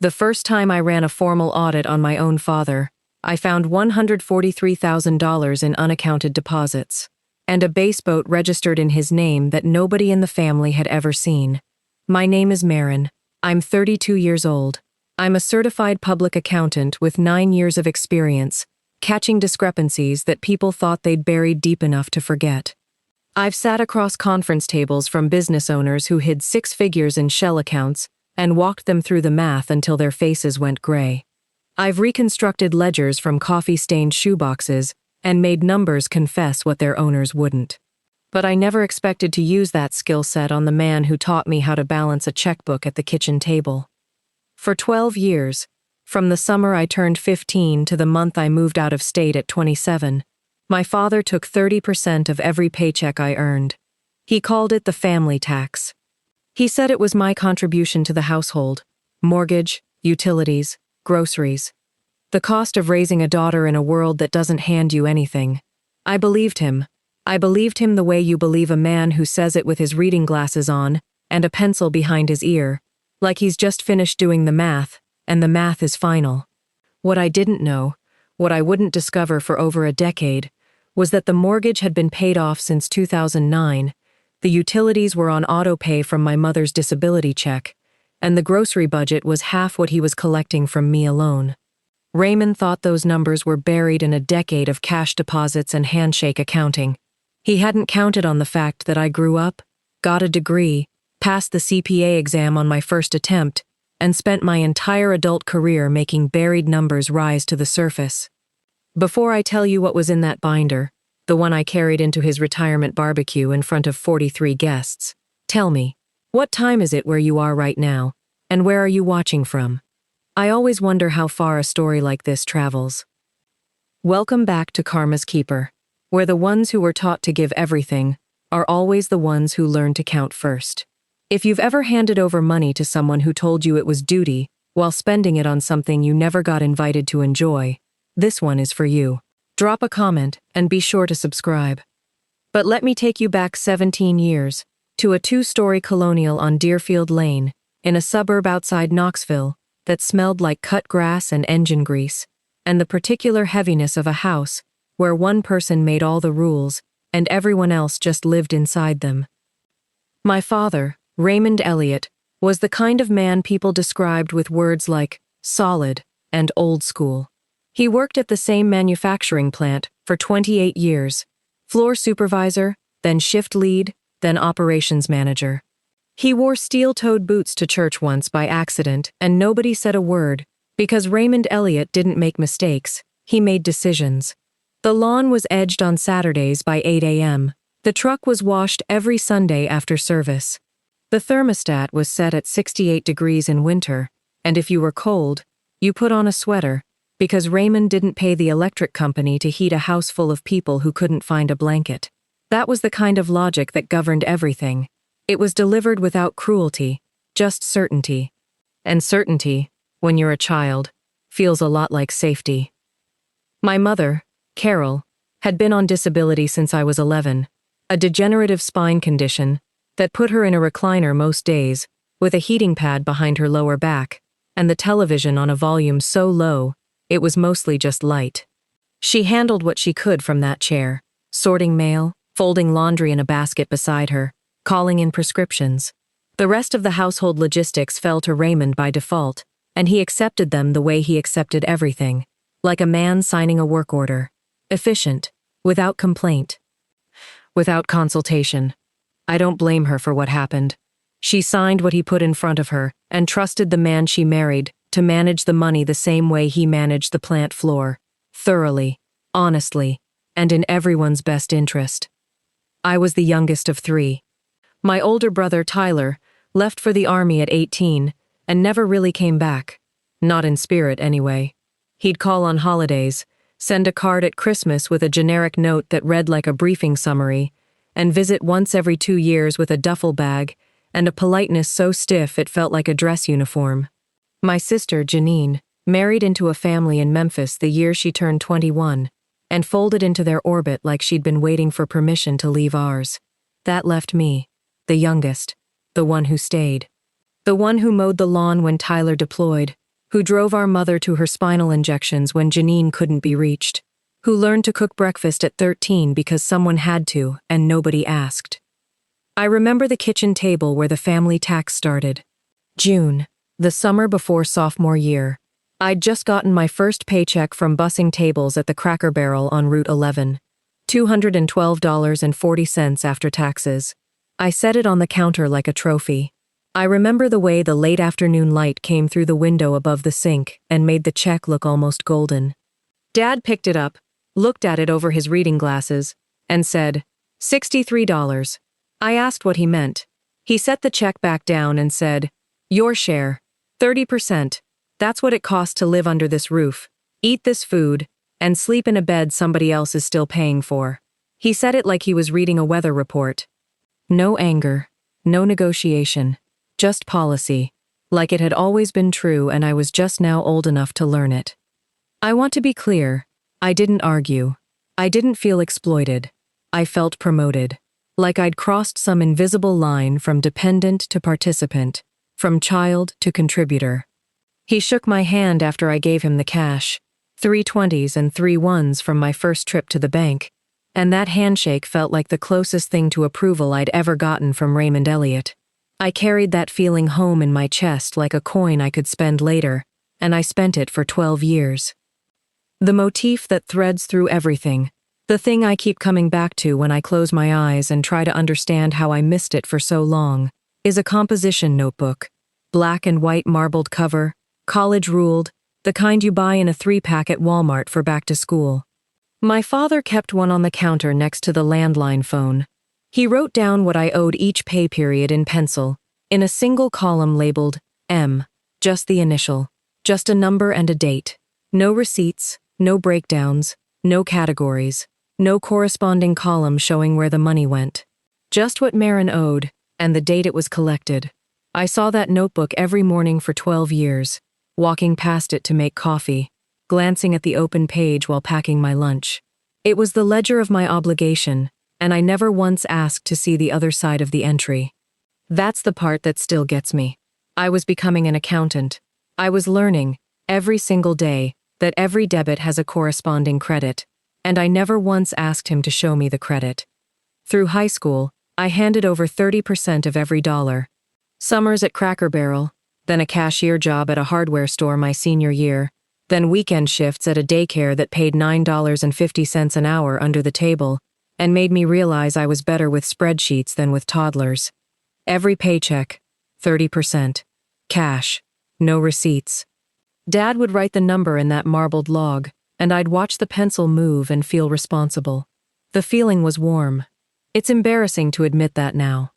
The first time I ran a formal audit on my own father, I found $143,000 in unaccounted deposits, and a base boat registered in his name that nobody in the family had ever seen. My name is Marin. I'm 32 years old. I'm a certified public accountant with 9 years of experience, catching discrepancies that people thought they'd buried deep enough to forget. I've sat across conference tables from business owners who hid 6 figures in shell accounts and walked them through the math until their faces went gray. I've reconstructed ledgers from coffee-stained shoeboxes and made numbers confess what their owners wouldn't. But I never expected to use that skill set on the man who taught me how to balance a checkbook at the kitchen table. For 12 years, from the summer I turned 15 to the month I moved out of state at 27, my father took 30% of every paycheck I earned. He called it the family tax. He said it was my contribution to the household: mortgage, utilities, groceries. The cost of raising a daughter in a world that doesn't hand you anything. I believed him. I believed him the way you believe a man who says it with his reading glasses on and a pencil behind his ear, like he's just finished doing the math, and the math is final. What I didn't know, what I wouldn't discover for over a decade, was that the mortgage had been paid off since 2009, the utilities were on auto pay from my mother's disability check, and the grocery budget was half what he was collecting from me alone. Raymond thought those numbers were buried in a decade of cash deposits and handshake accounting. He hadn't counted on the fact that I grew up, got a degree, passed the CPA exam on my first attempt, and spent my entire adult career making buried numbers rise to the surface. Before I tell you what was in that binder, the one I carried into his retirement barbecue in front of 43 guests, tell me, what time is it where you are right now, and where are you watching from? I always wonder how far a story like this travels. Welcome back to Karma's Keeper, where the ones who were taught to give everything are always the ones who learn to count first. If you've ever handed over money to someone who told you it was duty while spending it on something you never got invited to enjoy, this one is for you. Drop a comment and be sure to subscribe. But let me take you back 17 years, to a 2-story colonial on Deerfield Lane, in a suburb outside Knoxville, that smelled like cut grass and engine grease, and the particular heaviness of a house where one person made all the rules and everyone else just lived inside them. My father, Raymond Elliott, was the kind of man people described with words like solid and old school. He worked at the same manufacturing plant for 28 years, floor supervisor, then shift lead, then operations manager. He wore steel-toed boots to church once by accident, and nobody said a word, because Raymond Elliott didn't make mistakes, he made decisions. The lawn was edged on Saturdays by 8 a.m. The truck was washed every Sunday after service. The thermostat was set at 68 degrees in winter, and if you were cold, you put on a sweater, because Raymond didn't pay the electric company to heat a house full of people who couldn't find a blanket. That was the kind of logic that governed everything. It was delivered without cruelty, just certainty. And certainty, when you're a child, feels a lot like safety. My mother, Carol, had been on disability since I was 11, a degenerative spine condition that put her in a recliner most days, with a heating pad behind her lower back, and the television on a volume so low, it was mostly just light. She handled what she could from that chair, sorting mail, folding laundry in a basket beside her, calling in prescriptions. The rest of the household logistics fell to Raymond by default, and he accepted them the way he accepted everything, like a man signing a work order. Efficient, without complaint, without consultation. I don't blame her for what happened. She signed what he put in front of her and trusted the man she married to manage the money the same way he managed the plant floor, thoroughly, honestly, and in everyone's best interest. I was the youngest of 3. My older brother, Tyler, left for the army at 18 and never really came back. Not in spirit, anyway. He'd call on holidays, send a card at Christmas with a generic note that read like a briefing summary, and visit once every 2 years with a duffel bag and a politeness so stiff it felt like a dress uniform. My sister, Janine, married into a family in Memphis the year she turned 21, and folded into their orbit like she'd been waiting for permission to leave ours. That left me, the youngest, the one who stayed. The one who mowed the lawn when Tyler deployed, who drove our mother to her spinal injections when Janine couldn't be reached, who learned to cook breakfast at 13 because someone had to and nobody asked. I remember the kitchen table where the family tax started. June, the summer before sophomore year. I'd just gotten my first paycheck from bussing tables at the Cracker Barrel on Route 11. $212.40 after taxes. I set it on the counter like a trophy. I remember the way the late afternoon light came through the window above the sink and made the check look almost golden. Dad picked it up, looked at it over his reading glasses, and said, $63. I asked what he meant. He set the check back down and said, your share, 30%. That's what it costs to live under this roof, eat this food, and sleep in a bed somebody else is still paying for. He said it like he was reading a weather report. No anger, no negotiation, just policy, like it had always been true and I was just now old enough to learn it. I want to be clear, I didn't argue. I didn't feel exploited. I felt promoted. Like I'd crossed some invisible line from dependent to participant, from child to contributor. He shook my hand after I gave him the cash, 3 20s and 3 1s from my first trip to the bank, and that handshake felt like the closest thing to approval I'd ever gotten from Raymond Elliott. I carried that feeling home in my chest like a coin I could spend later, and I spent it for 12 years. The motif that threads through everything, the thing I keep coming back to when I close my eyes and try to understand how I missed it for so long, is a composition notebook. Black and white marbled cover, college ruled, the kind you buy in a 3-pack at Walmart for back to school. My father kept one on the counter next to the landline phone. He wrote down what I owed each pay period in pencil, in a single column labeled M, just the initial, just a number and a date. No receipts, no breakdowns, no categories, no corresponding column showing where the money went. Just what Marin owed, and the date it was collected. I saw that notebook every morning for 12 years, walking past it to make coffee, glancing at the open page while packing my lunch. It was the ledger of my obligation, and I never once asked to see the other side of the entry. That's the part that still gets me. I was becoming an accountant. I was learning, every single day, that every debit has a corresponding credit, and I never once asked him to show me the credit. Through high school, I handed over 30% of every dollar. Summers at Cracker Barrel, then a cashier job at a hardware store my senior year, then weekend shifts at a daycare that paid $9.50 an hour under the table, and made me realize I was better with spreadsheets than with toddlers. Every paycheck, 30%. Cash, no receipts. Dad would write the number in that marbled log, and I'd watch the pencil move and feel responsible. The feeling was warm. It's embarrassing to admit that now.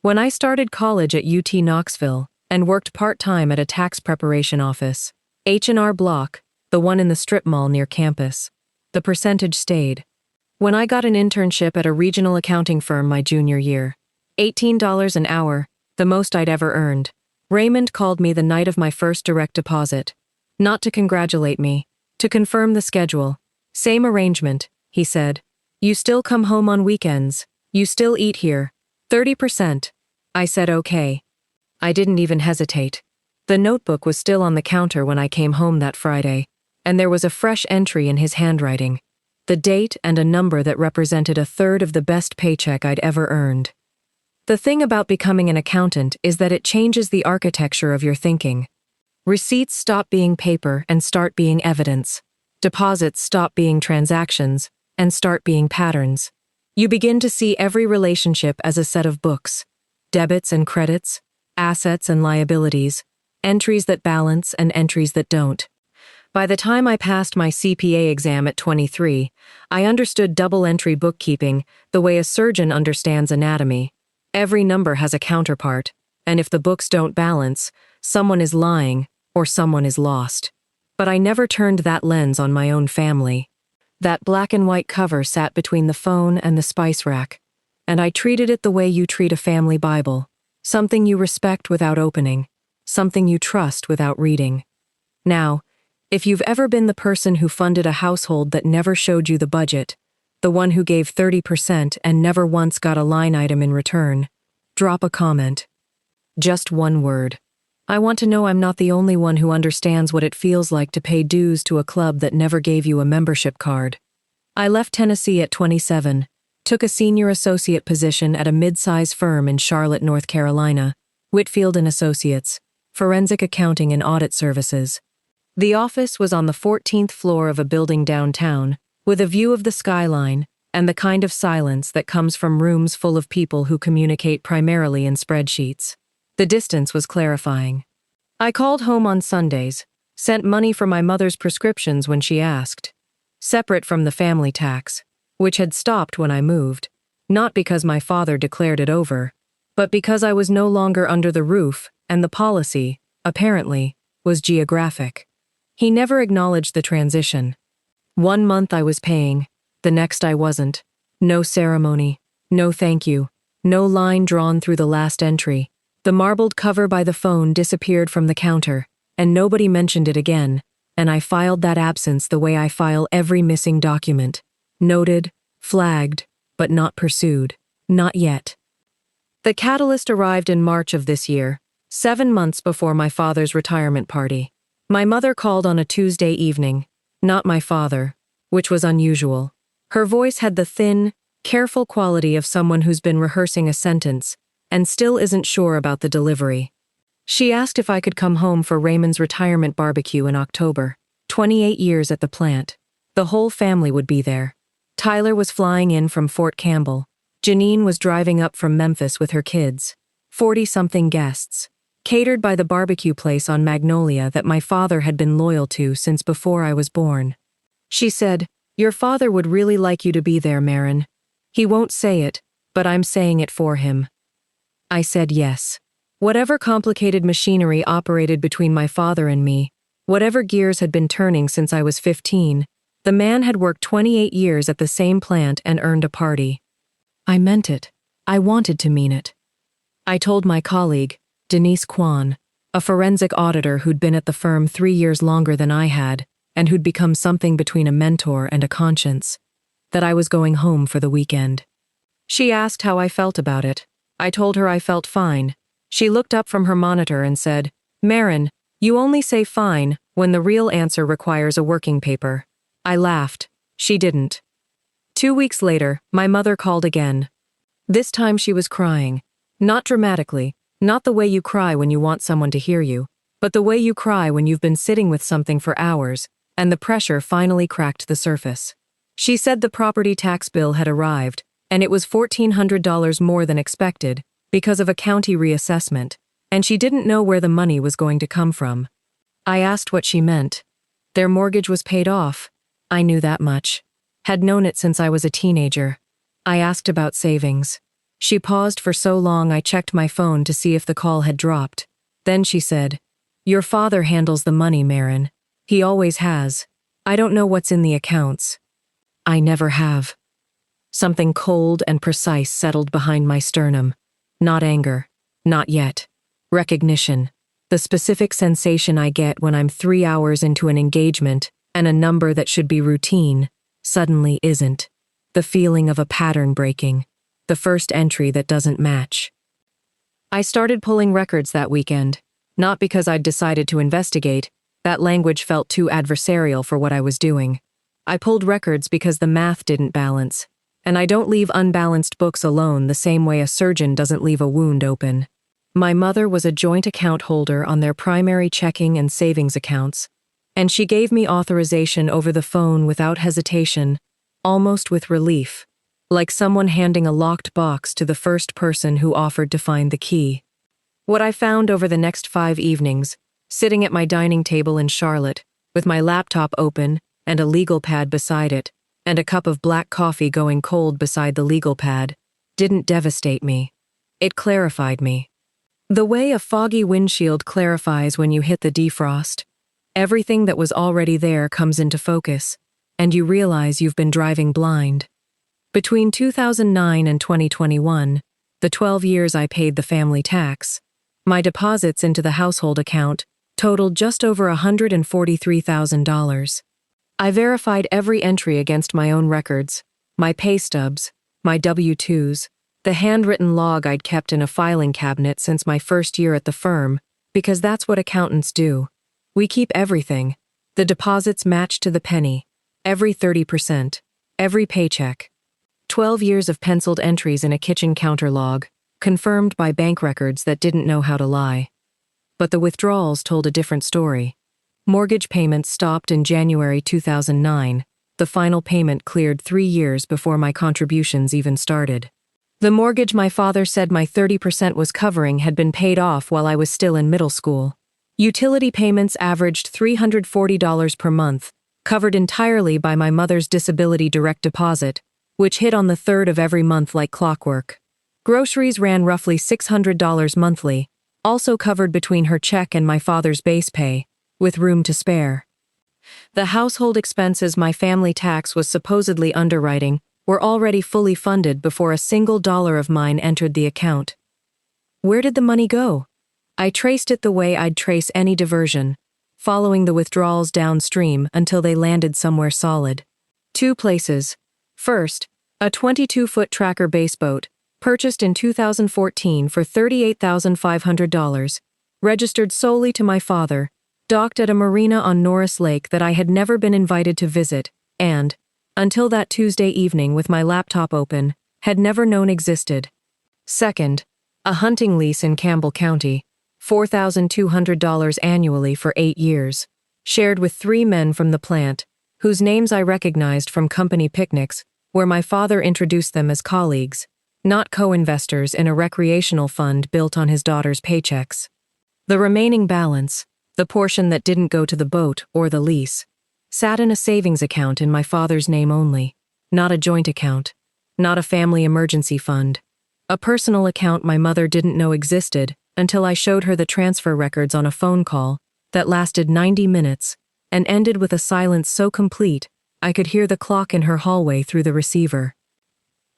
When I started college at UT Knoxville and worked part-time at a tax preparation office, H&R Block, the one in the strip mall near campus, the percentage stayed. When I got an internship at a regional accounting firm my junior year, $18 an hour, the most I'd ever earned, Raymond called me the night of my first direct deposit. Not to congratulate me, to confirm the schedule. Same arrangement, he said. You still come home on weekends. You still eat here. 30%. I said okay. I didn't even hesitate. The notebook was still on the counter when I came home that Friday, and there was a fresh entry in his handwriting. The date and a number that represented a third of the best paycheck I'd ever earned. The thing about becoming an accountant is that it changes the architecture of your thinking. Receipts stop being paper and start being evidence. Deposits stop being transactions and start being patterns. You begin to see every relationship as a set of books, debits and credits, assets and liabilities, entries that balance and entries that don't. By the time I passed my CPA exam at 23, I understood double-entry bookkeeping the way a surgeon understands anatomy. Every number has a counterpart, and if the books don't balance, someone is lying or someone is lost. But I never turned that lens on my own family. That black and white cover sat between the phone and the spice rack, and I treated it the way you treat a family Bible, something you respect without opening, something you trust without reading. Now, if you've ever been the person who funded a household that never showed you the budget, the one who gave 30% and never once got a line item in return, drop a comment. Just one word. I want to know I'm not the only one who understands what it feels like to pay dues to a club that never gave you a membership card. I left Tennessee at 27, took a senior associate position at a mid-size firm in Charlotte, North Carolina, Whitfield and Associates, forensic accounting and audit services. The office was on the 14th floor of a building downtown, with a view of the skyline and the kind of silence that comes from rooms full of people who communicate primarily in spreadsheets. The distance was clarifying. I called home on Sundays, sent money for my mother's prescriptions when she asked, separate from the family tax, which had stopped when I moved, not because my father declared it over, but because I was no longer under the roof and the policy, apparently, was geographic. He never acknowledged the transition. 1 month I was paying, the next I wasn't. No ceremony, no thank you, no line drawn through the last entry. The marbled cover by the phone disappeared from the counter, and nobody mentioned it again, and I filed that absence the way I file every missing document. Noted, flagged, but not pursued. Not yet. The catalyst arrived in March of this year, 7 months before my father's retirement party. My mother called on a Tuesday evening, not my father, which was unusual. Her voice had the thin, careful quality of someone who's been rehearsing a sentence and still isn't sure about the delivery. She asked if I could come home for Raymond's retirement barbecue in October. 28 years at the plant. The whole family would be there. Tyler was flying in from Fort Campbell. Janine was driving up from Memphis with her kids. 40-something guests. Catered by the barbecue place on Magnolia that my father had been loyal to since before I was born. She said, "Your father would really like you to be there, Marin. He won't say it, but I'm saying it for him." I said yes. Whatever complicated machinery operated between my father and me, whatever gears had been turning since I was 15, the man had worked 28 years at the same plant and earned a party. I meant it. I wanted to mean it. I told my colleague, Denise Kwan, a forensic auditor who'd been at the firm 3 years longer than I had, and who'd become something between a mentor and a conscience, that I was going home for the weekend. She asked how I felt about it. I told her I felt fine. She looked up from her monitor and said, "Marin, you only say fine when the real answer requires a working paper." I laughed. She didn't. 2 weeks later, my mother called again. This time she was crying. Not dramatically, not the way you cry when you want someone to hear you, but the way you cry when you've been sitting with something for hours, and the pressure finally cracked the surface. She said the property tax bill had arrived, and it was $1,400 more than expected, because of a county reassessment, and she didn't know where the money was going to come from. I asked what she meant. Their mortgage was paid off. I knew that much. Had known it since I was a teenager. I asked about savings. She paused for so long I checked my phone to see if the call had dropped. Then she said, "Your father handles the money, Marin. He always has. I don't know what's in the accounts." I never have. Something cold and precise settled behind my sternum. Not anger. Not yet. Recognition. The specific sensation I get when I'm 3 hours into an engagement and a number that should be routine suddenly isn't. The feeling of a pattern breaking. The first entry that doesn't match. I started pulling records that weekend, not because I'd decided to investigate. That language felt too adversarial for what I was doing. I pulled records because the math didn't balance, and I don't leave unbalanced books alone the same way a surgeon doesn't leave a wound open. My mother was a joint account holder on their primary checking and savings accounts, and she gave me authorization over the phone without hesitation, almost with relief, like someone handing a locked box to the first person who offered to find the key. What I found over the next 5 evenings, sitting at my dining table in Charlotte, with my laptop open and a legal pad beside it, and a cup of black coffee going cold beside the legal pad, didn't devastate me. It clarified me. The way a foggy windshield clarifies when you hit the defrost. Everything that was already there comes into focus, and you realize you've been driving blind. Between 2009 and 2021, the 12 years I paid the family tax, my deposits into the household account totaled just over $143,000. I verified every entry against my own records, my pay stubs, my W-2s, the handwritten log I'd kept in a filing cabinet since my first year at the firm, Because that's what accountants do. We keep everything. The deposits match to the penny. Every 30%. Every paycheck. 12 years of penciled entries in a kitchen counter log, confirmed by bank records that didn't know how to lie. But the withdrawals told a different story. Mortgage payments stopped in January 2009. The final payment cleared 3 years before my contributions even started. The mortgage my father said my 30% was covering had been paid off while I was still in middle school. Utility payments averaged $340 per month, covered entirely by my mother's disability direct deposit, which hit on the 3rd of every month like clockwork. Groceries ran roughly $600 monthly, also covered between her check and my father's base pay, with room to spare. The household expenses my family tax was supposedly underwriting were already fully funded before a single dollar of mine entered the account. Where did the money go? I traced it the way I'd trace any diversion, following the withdrawals downstream until they landed somewhere solid. 2 places. First, a 22-foot tracker base boat, purchased in 2014 for $38,500, registered solely to my father, docked at a marina on Norris Lake that I had never been invited to visit, and, until that Tuesday evening with my laptop open, had never known existed. Second, a hunting lease in Campbell County, $4,200 annually for 8 years, shared with 3 men from the plant, whose names I recognized from company picnics, where my father introduced them as colleagues, not co-investors in a recreational fund built on his daughter's paychecks. The remaining balance, the portion that didn't go to the boat or the lease, sat in a savings account in my father's name only, not a joint account, not a family emergency fund, a personal account my mother didn't know existed until I showed her the transfer records on a phone call that lasted 90 minutes and ended with a silence so complete I could hear the clock in her hallway through the receiver.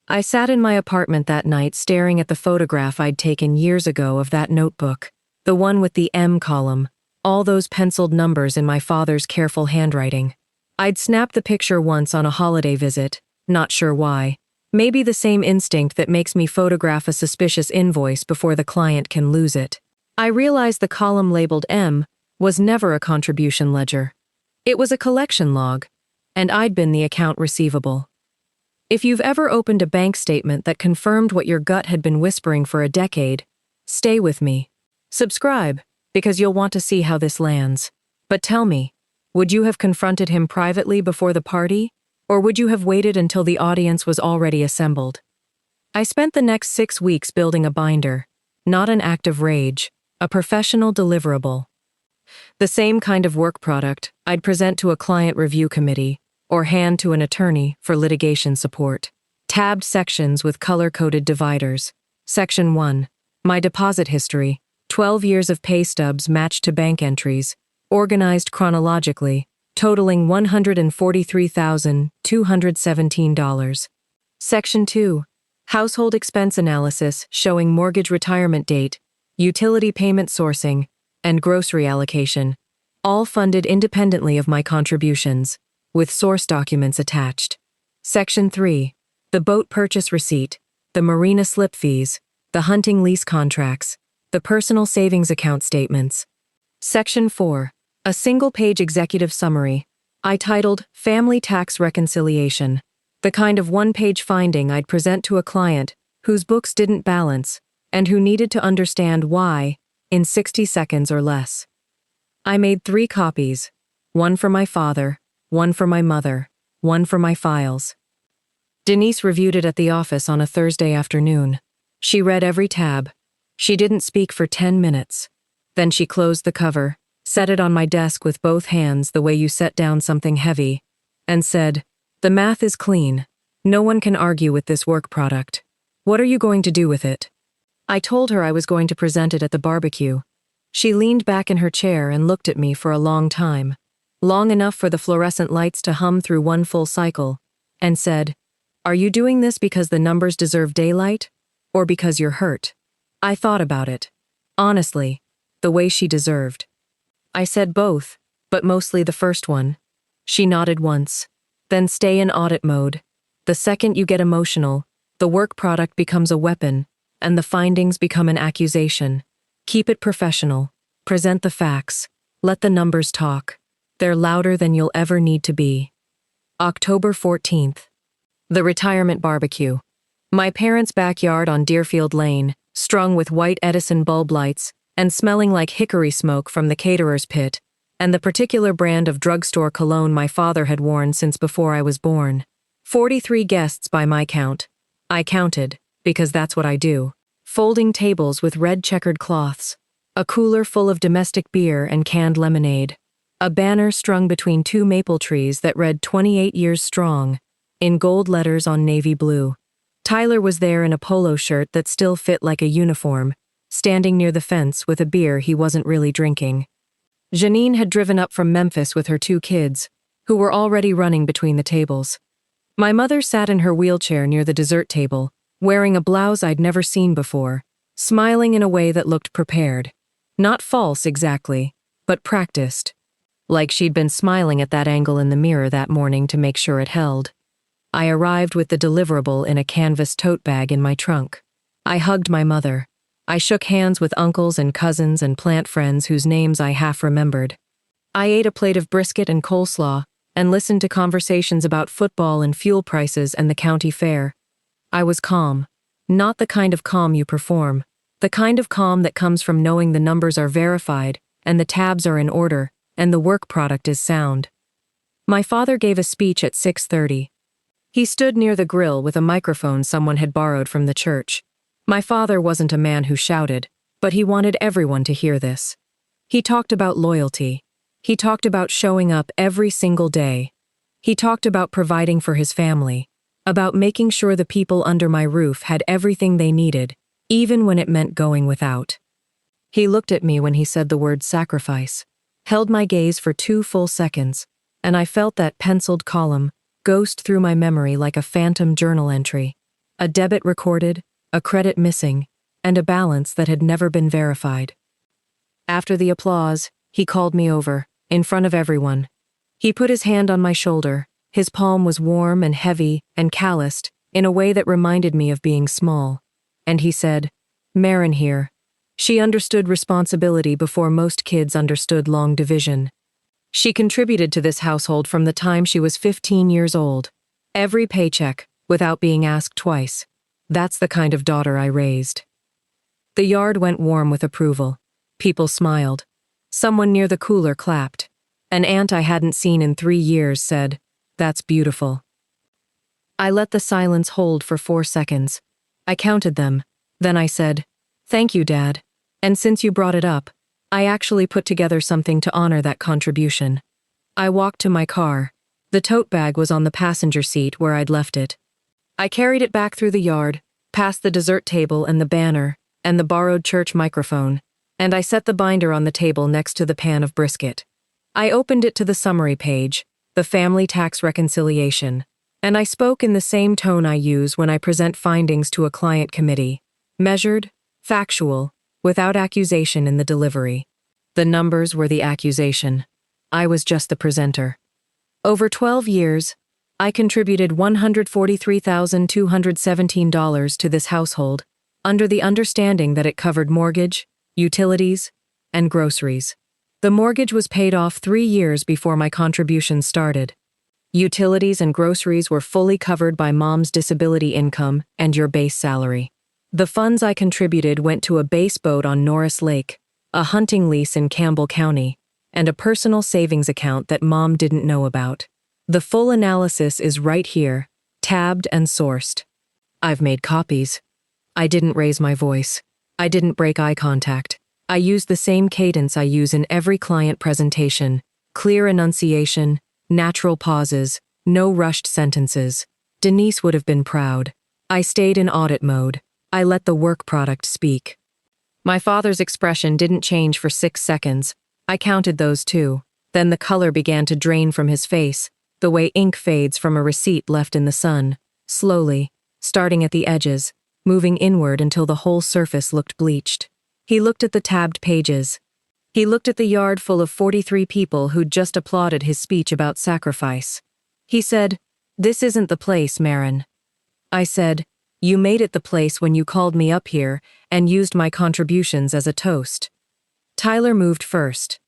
I sat in my apartment that night staring at the photograph I'd taken years ago of that notebook, the one with the M column, all those penciled numbers in my father's careful handwriting. I'd snapped the picture once on a holiday visit, not sure why. Maybe the same instinct that makes me photograph a suspicious invoice before the client can lose it. I realized the column labeled M was never a contribution ledger. It was a collection log, and I'd been the account receivable. If you've ever opened a bank statement that confirmed what your gut had been whispering for a decade, stay with me. Subscribe, because you'll want to see how this lands. But tell me, would you have confronted him privately before the party, or would you have waited until the audience was already assembled? I spent the next 6 weeks building a binder, not an act of rage, a professional deliverable. The same kind of work product I'd present to a client review committee, or hand to an attorney for litigation support. Tabbed sections with color-coded dividers. Section 1. My deposit history. 12 years of pay stubs matched to bank entries, organized chronologically, totaling $143,217. Section 2. Household expense analysis showing mortgage retirement date, utility payment sourcing, and grocery allocation, all funded independently of my contributions, with source documents attached. Section 3. The boat purchase receipt, the marina slip fees, the hunting lease contracts, the personal savings account statements. Section 4. A single-page executive summary, I titled Family Tax Reconciliation, the kind of one-page finding I'd present to a client whose books didn't balance and who needed to understand why in 60 seconds or less. I made 3 copies, one for my father, one for my mother, one for my files. Denise reviewed it at the office on a Thursday afternoon. She read every tab. She didn't speak for 10 minutes. Then she closed the cover, set it on my desk with both hands the way you set down something heavy, and said, "The math is clean. No one can argue with this work product. What are you going to do with it?" I told her I was going to present it at the barbecue. She leaned back in her chair and looked at me for a long time, long enough for the fluorescent lights to hum through one full cycle, and said, "Are you doing this because the numbers deserve daylight, or because you're hurt?" I thought about it. Honestly, the way she deserved. I said both, but mostly the first one. She nodded once. Then stay in audit mode. The second you get emotional, the work product becomes a weapon, and the findings become an accusation. Keep it professional. Present the facts. Let the numbers talk. They're louder than you'll ever need to be. October 14th. The retirement barbecue. My parents' backyard on Deerfield Lane, strung with white Edison bulb lights and smelling like hickory smoke from the caterer's pit, and the particular brand of drugstore cologne my father had worn since before I was born. 43 guests by my count. I counted, because that's what I do. Folding tables with red checkered cloths. A cooler full of domestic beer and canned lemonade. A banner strung between two maple trees that read 28 years strong, in gold letters on navy blue. Tyler was there in a polo shirt that still fit like a uniform, standing near the fence with a beer he wasn't really drinking. Janine had driven up from Memphis with her 2 kids, who were already running between the tables. My mother sat in her wheelchair near the dessert table, wearing a blouse I'd never seen before, smiling in a way that looked prepared. Not false exactly, but practiced. Like she'd been smiling at that angle in the mirror that morning to make sure it held. I arrived with the deliverable in a canvas tote bag in my trunk. I hugged my mother. I shook hands with uncles and cousins and plant friends whose names I half remembered. I ate a plate of brisket and coleslaw and listened to conversations about football and fuel prices and the county fair. I was calm. Not the kind of calm you perform. The kind of calm that comes from knowing the numbers are verified and the tabs are in order and the work product is sound. My father gave a speech at 6:30. He stood near the grill with a microphone someone had borrowed from the church. My father wasn't a man who shouted, but he wanted everyone to hear this. He talked about loyalty. He talked about showing up every single day. He talked about providing for his family, about making sure the people under my roof had everything they needed, even when it meant going without. He looked at me when he said the word sacrifice, held my gaze for 2 full seconds, and I felt that penciled column ghost through my memory like a phantom journal entry. A debit recorded, a credit missing, and a balance that had never been verified. After the applause, he called me over, in front of everyone. He put his hand on my shoulder. His palm was warm and heavy and calloused in a way that reminded me of being small. And he said, "Marin here." She understood responsibility before most kids understood long division. She contributed to this household from the time she was 15 years old. Every paycheck, without being asked twice. That's the kind of daughter I raised. The yard went warm with approval. People smiled. Someone near the cooler clapped. An aunt I hadn't seen in 3 years said, "That's beautiful." I let the silence hold for 4 seconds. I counted them. Then I said, "Thank you, Dad. And since you brought it up, I actually put together something to honor that contribution." I walked to my car. The tote bag was on the passenger seat where I'd left it. I carried it back through the yard, past the dessert table and the banner, and the borrowed church microphone, and I set the binder on the table next to the pan of brisket. I opened it to the summary page, the family tax reconciliation, and I spoke in the same tone I use when I present findings to a client committee. Measured, factual, without accusation in the delivery. The numbers were the accusation. I was just the presenter. Over 12 years, I contributed $143,217 to this household, under the understanding that it covered mortgage, utilities, and groceries. The mortgage was paid off 3 years before my contributions started. Utilities and groceries were fully covered by Mom's disability income and your base salary. The funds I contributed went to a base boat on Norris Lake, a hunting lease in Campbell County, and a personal savings account that Mom didn't know about. The full analysis is right here, tabbed and sourced. I've made copies. I didn't raise my voice. I didn't break eye contact. I used the same cadence I use in every client presentation: clear enunciation, natural pauses, no rushed sentences. Denise would have been proud. I stayed in audit mode. I let the work product speak. My father's expression didn't change for 6 seconds. I counted those too. Then the color began to drain from his face, the way ink fades from a receipt left in the sun, slowly, starting at the edges, moving inward until the whole surface looked bleached. He looked at the tabbed pages. He looked at the yard full of 43 people who'd just applauded his speech about sacrifice. He said, "This isn't the place, Marin." I said, "You made it the place when you called me up here and used my contributions as a toast." Tyler moved first.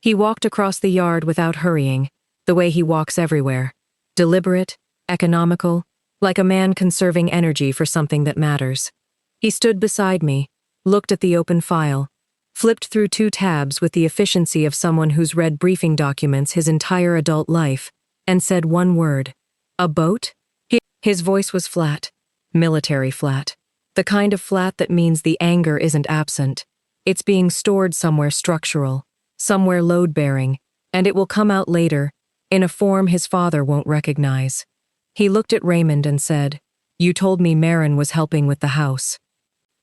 He walked across the yard without hurrying, the way he walks everywhere. Deliberate, economical, like a man conserving energy for something that matters. He stood beside me, looked at the open file, flipped through 2 tabs with the efficiency of someone who's read briefing documents his entire adult life, and said one word. A boat? His voice was flat, military flat. The kind of flat that means the anger isn't absent. It's being stored somewhere structural, somewhere load-bearing, and it will come out later, in a form his father won't recognize. He looked at Raymond and said, "You told me Marin was helping with the house.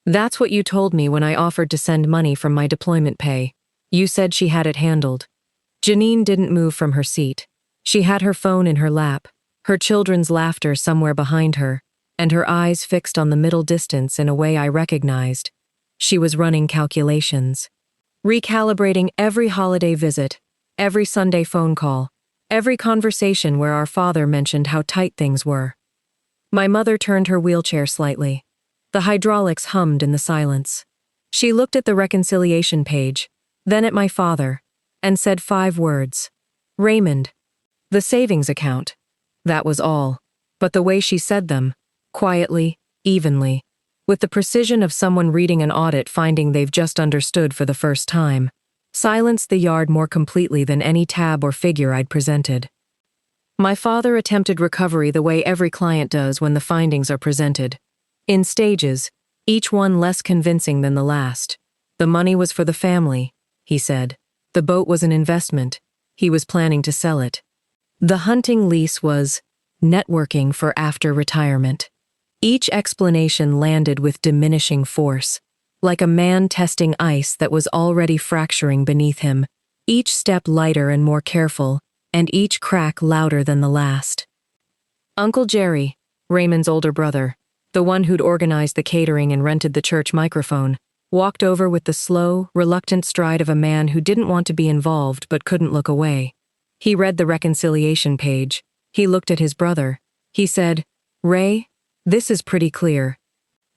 That's what you told me when I offered to send money from my deployment pay. You said she had it handled." Janine didn't move from her seat. She had her phone in her lap, her children's laughter somewhere behind her, and her eyes fixed on the middle distance in a way I recognized. She was running calculations. Recalibrating every holiday visit, every Sunday phone call, every conversation where our father mentioned how tight things were. My mother turned her wheelchair slightly. The hydraulics hummed in the silence. She looked at the reconciliation page, then at my father, and said 5 words. "Raymond." "The savings account." That was all. But the way she said them, quietly, evenly, with the precision of someone reading an audit finding they've just understood for the first time, silenced the yard more completely than any tab or figure I'd presented. My father attempted recovery the way every client does when the findings are presented. In stages, each one less convincing than the last. The money was for the family, he said. The boat was an investment. He was planning to sell it. The hunting lease was networking for after retirement. Each explanation landed with diminishing force, like a man testing ice that was already fracturing beneath him, each step lighter and more careful, and each crack louder than the last. Uncle Jerry, Raymond's older brother, the one who'd organized the catering and rented the church microphone, walked over with the slow, reluctant stride of a man who didn't want to be involved but couldn't look away. He read the reconciliation page. He looked at his brother. He said, "Ray, this is pretty clear."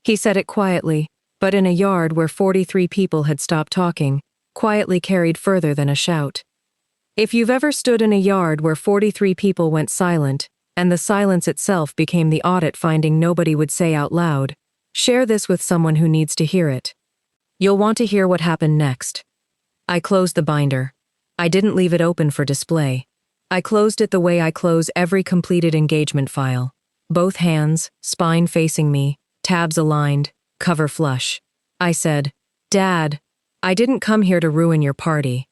He said it quietly, but in a yard where 43 people had stopped talking, quietly carried further than a shout. If you've ever stood in a yard where 43 people went silent, and the silence itself became the audit finding nobody would say out loud, share this with someone who needs to hear it. You'll want to hear what happened next. I closed the binder. I didn't leave it open for display. I closed it the way I close every completed engagement file. Both hands, spine facing me, tabs aligned, cover flush. I said, "Dad, I didn't come here to ruin your party.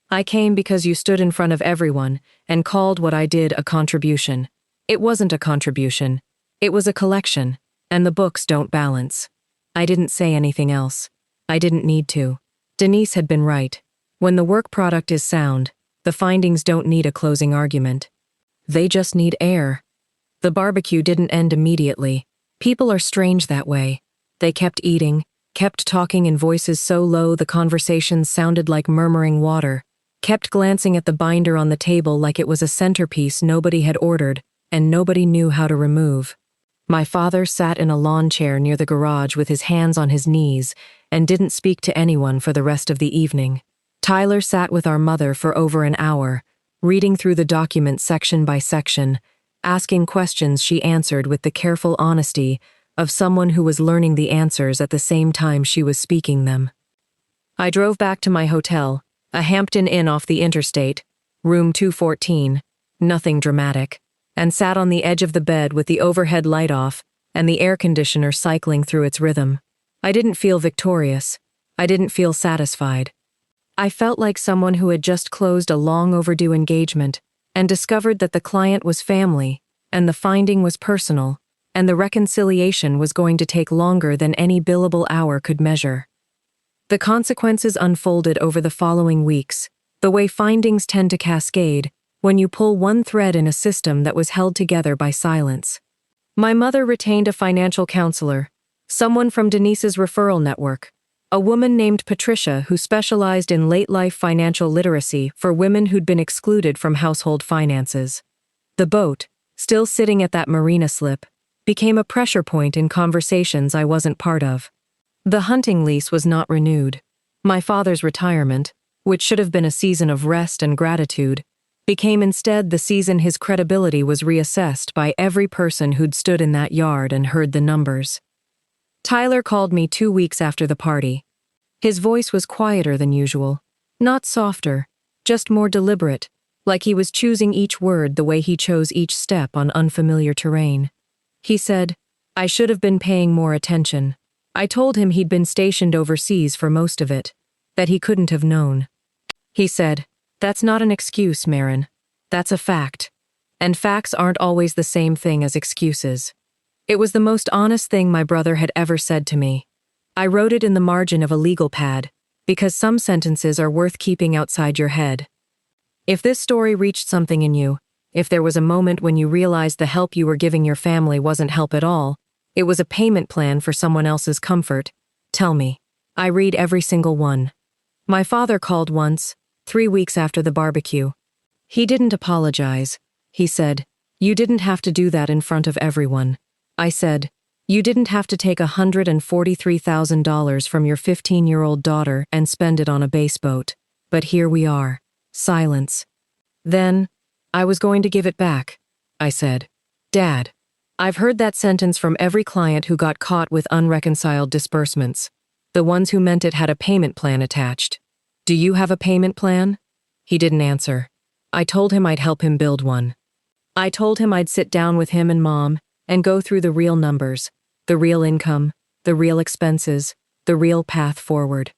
I came because you stood in front of everyone and called what I did a contribution. It wasn't a contribution. It was a collection, and the books don't balance." I didn't say anything else. I didn't need to. Denise had been right. When the work product is sound, the findings don't need a closing argument. They just need air. The barbecue didn't end immediately. People are strange that way. They kept eating, kept talking in voices so low the conversations sounded like murmuring water, kept glancing at the binder on the table like it was a centerpiece nobody had ordered and nobody knew how to remove. My father sat in a lawn chair near the garage with his hands on his knees and didn't speak to anyone for the rest of the evening. Tyler sat with our mother for over an hour, reading through the document section by section, asking questions she answered with the careful honesty of someone who was learning the answers at the same time she was speaking them. I drove back to my hotel, a Hampton Inn off the interstate, room 214, nothing dramatic, and sat on the edge of the bed with the overhead light off and the air conditioner cycling through its rhythm. I didn't feel victorious. I didn't feel satisfied. I felt like someone who had just closed a long overdue engagement and discovered that the client was family, and the finding was personal, and the reconciliation was going to take longer than any billable hour could measure. The consequences unfolded over the following weeks, the way findings tend to cascade when you pull one thread in a system that was held together by silence. My mother retained a financial counselor, someone from Denise's referral network, a woman named Patricia who specialized in late-life financial literacy for women who'd been excluded from household finances. The boat, still sitting at that marina slip, became a pressure point in conversations I wasn't part of. The hunting lease was not renewed. My father's retirement, which should have been a season of rest and gratitude, became instead the season his credibility was reassessed by every person who'd stood in that yard and heard the numbers. Tyler called me 2 weeks after the party. His voice was quieter than usual, not softer, just more deliberate, like he was choosing each word the way he chose each step on unfamiliar terrain. He said, "I should have been paying more attention." I told him he'd been stationed overseas for most of it, that he couldn't have known. He said, "That's not an excuse, Marin. That's a fact. And facts aren't always the same thing as excuses." It was the most honest thing my brother had ever said to me. I wrote it in the margin of a legal pad, because some sentences are worth keeping outside your head. If this story reached something in you, if there was a moment when you realized the help you were giving your family wasn't help at all, it was a payment plan for someone else's comfort, tell me. I read every single one. My father called once, 3 weeks after the barbecue. He didn't apologize. He said, "You didn't have to do that in front of everyone." I said, "You didn't have to take $143,000 from your 15-year-old daughter and spend it on a base boat. But here we are." Silence. Then, "I was going to give it back," I said. "Dad, I've heard that sentence from every client who got caught with unreconciled disbursements. The ones who meant it had a payment plan attached. Do you have a payment plan?" He didn't answer. I told him I'd help him build one. I told him I'd sit down with him and Mom and go through the real numbers, the real income, the real expenses, the real path forward.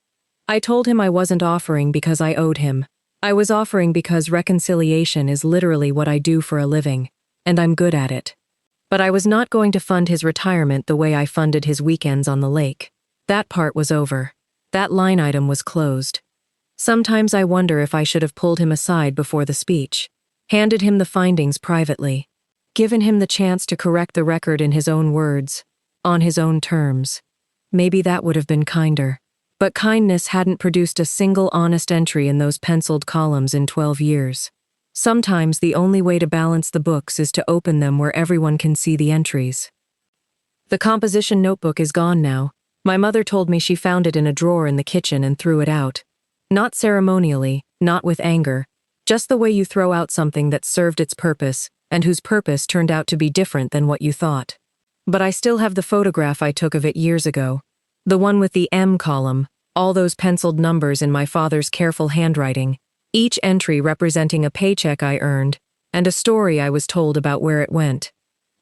I told him I wasn't offering because I owed him. I was offering because reconciliation is literally what I do for a living, and I'm good at it. But I was not going to fund his retirement the way I funded his weekends on the lake. That part was over. That line item was closed. Sometimes I wonder if I should have pulled him aside before the speech, handed him the findings privately, given him the chance to correct the record in his own words, on his own terms. Maybe that would have been kinder. But kindness hadn't produced a single honest entry in those penciled columns in 12 years. Sometimes the only way to balance the books is to open them where everyone can see the entries. The composition notebook is gone now. My mother told me she found it in a drawer in the kitchen and threw it out. Not ceremonially, not with anger, just the way you throw out something that served its purpose and whose purpose turned out to be different than what you thought. But I still have the photograph I took of it years ago. The one with the M column, all those penciled numbers in my father's careful handwriting, each entry representing a paycheck I earned, and a story I was told about where it went.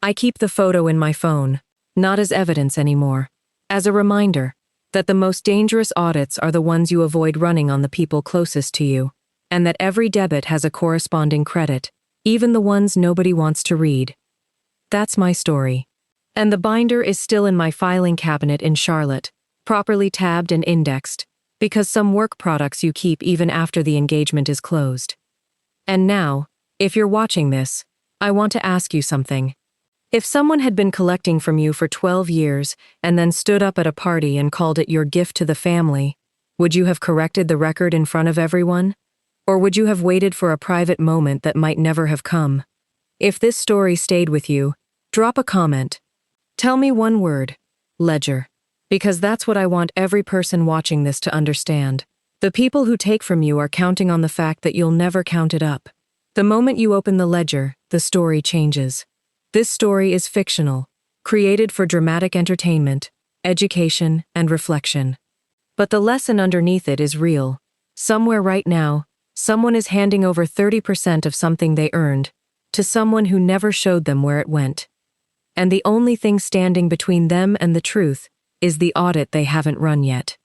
I keep the photo in my phone, not as evidence anymore, as a reminder that the most dangerous audits are the ones you avoid running on the people closest to you, and that every debit has a corresponding credit, even the ones nobody wants to read. That's my story. And the binder is still in my filing cabinet in Charlotte, properly tabbed and indexed, because some work products you keep even after the engagement is closed. And now, if you're watching this, I want to ask you something. If someone had been collecting from you for 12 years and then stood up at a party and called it your gift to the family, would you have corrected the record in front of everyone? Or would you have waited for a private moment that might never have come? If this story stayed with you, drop a comment. Tell me one word: ledger. Because that's what I want every person watching this to understand. The people who take from you are counting on the fact that you'll never count it up. The moment you open the ledger, the story changes. This story is fictional, created for dramatic entertainment, education, and reflection. But the lesson underneath it is real. Somewhere right now, someone is handing over 30% of something they earned to someone who never showed them where it went. And the only thing standing between them and the truth is the audit they haven't run yet.